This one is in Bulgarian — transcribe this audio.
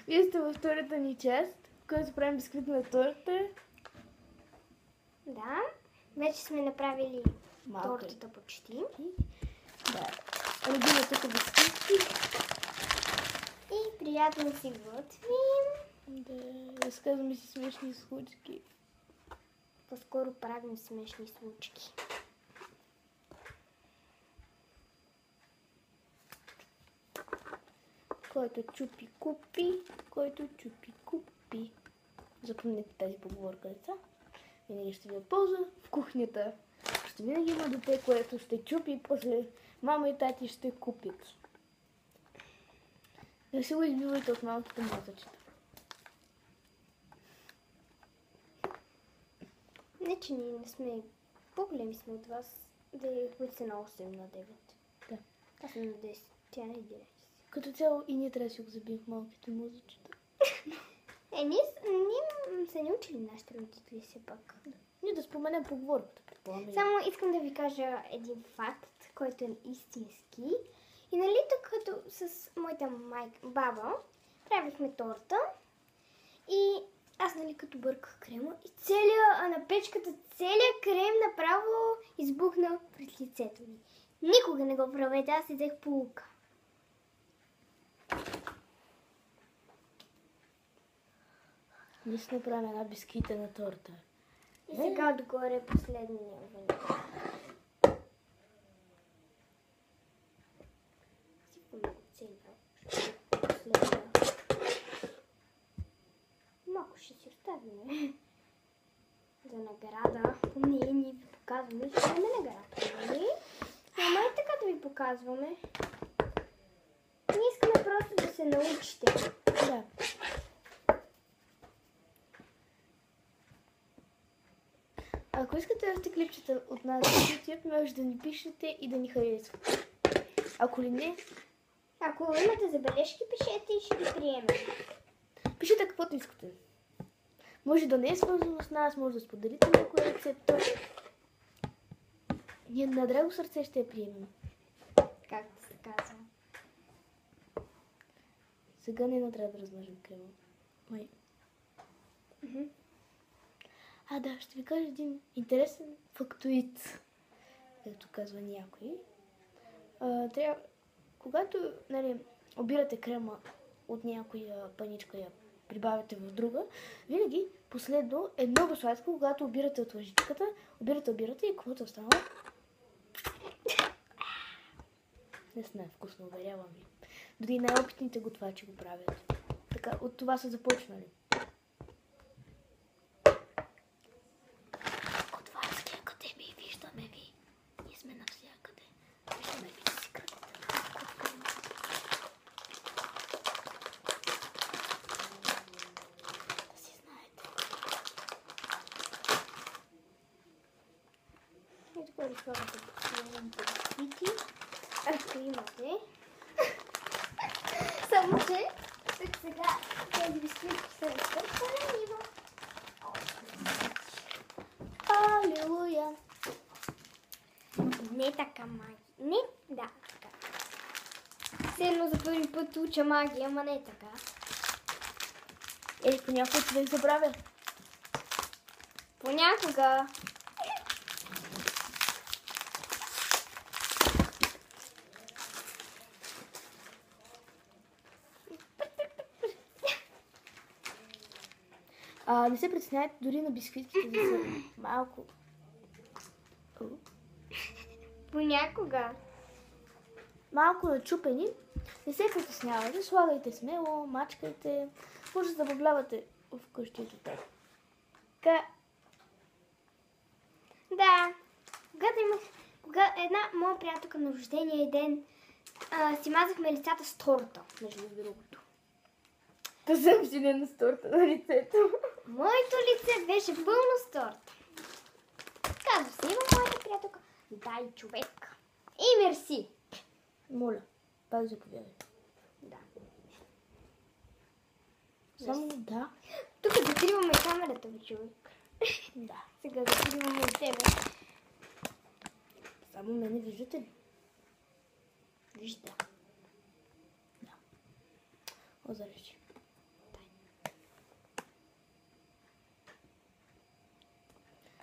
Вие сте във втората ни част, в която правим бисквитна торта. Да, вече сме направили тортата почти. Да, родина тук бисквитки. И приятно си готвим. Да, разказваме си смешни случки. По-скоро правим смешни случки. Който чупи купи, който чупи купи. Запомнете тази поговорка, деца. Винаги ще ви е полза в кухнята. Ще винаги има дете, което ще чупи и после мама и тати ще купят. Не се го избивайте от малките мозъчета. Не, че ние не сме по-големи сме от вас, които са на 8 на 9. Да. Аз съм на 10, тя на 11. Като цяло и ние трябва да си го забием в малките мозъчета. Ние са ни учили нашите родители все пак. Да. Ние да споменем поговорката, предполагам. Само искам да ви кажа един факт, който е истински. И нали тук като с моята баба правихме торта и аз нали като бърках крема и на печката целият крем направо избухна пред лицето ми. Никога не го правете, аз си взех поука. Ние си направим една бисквитена торта. И сега отгоре последния ваник. Сипваме последния. Малко ще си оставим за награда. Ние ви показваме, че имаме награда. Нали? Ама и така да ви показваме. Ние искаме просто да се научите. Да. Ако искате да сте клипчета от нас в YouTube, може да ни пишете и да ни харесвате. Ако ли не... Ако имате забележки, пишете и ще ги приемем. Пишете каквото искате. Може да не е свързано с нас, може да споделите някоя рецепта. Ние на драго сърце ще я приемем. Както се казва. Сега не трябва да размажем крема. Май. Да, ще ви кажа един интересен фактоид, както казва някой. Когато обирате крема от някоя паничка, я прибавяте в друга, винаги последно е много сладко, когато обирате от лъжичката, обирате и каквото останало. Не е вкусно, уверявам ви. Дори най-опитните готвачи го правят. Така, от това са започнали. Готварски академии, виждаме ви. Ние сме навсякъде. Виждаме ви да си крадете. Да си знаете. И така да слагате бисквити. Ако имате. Само че тук сега тези бисквити са разтъркани и има. Алелуя! Не така магия. Не, да, така. Все едно за първи път уча магия, ама не така. Понякога човек забравя. Понякога. Не се притеснявайте дори на бисквитките да са малко. Понякога. Малко начупени. Не се притеснявайте, слагайте смело, мачкайте. Може да забавлявате вкъщи така. Да. Когато една моя приятелка на рождения ден си мазахме лицата с торта, между другото. Казах си не на торта на лицето. Моето лице беше пълно с торта. Казва се, има моята приятелка. Дай, човек. И мерси. Моля, пак заповядай. Да. Само да. Тук закриваме камерата, бе, човек. Да. Сега закриваме и тебе. Само мене виждате ли? Вижда. Да. Озаречи.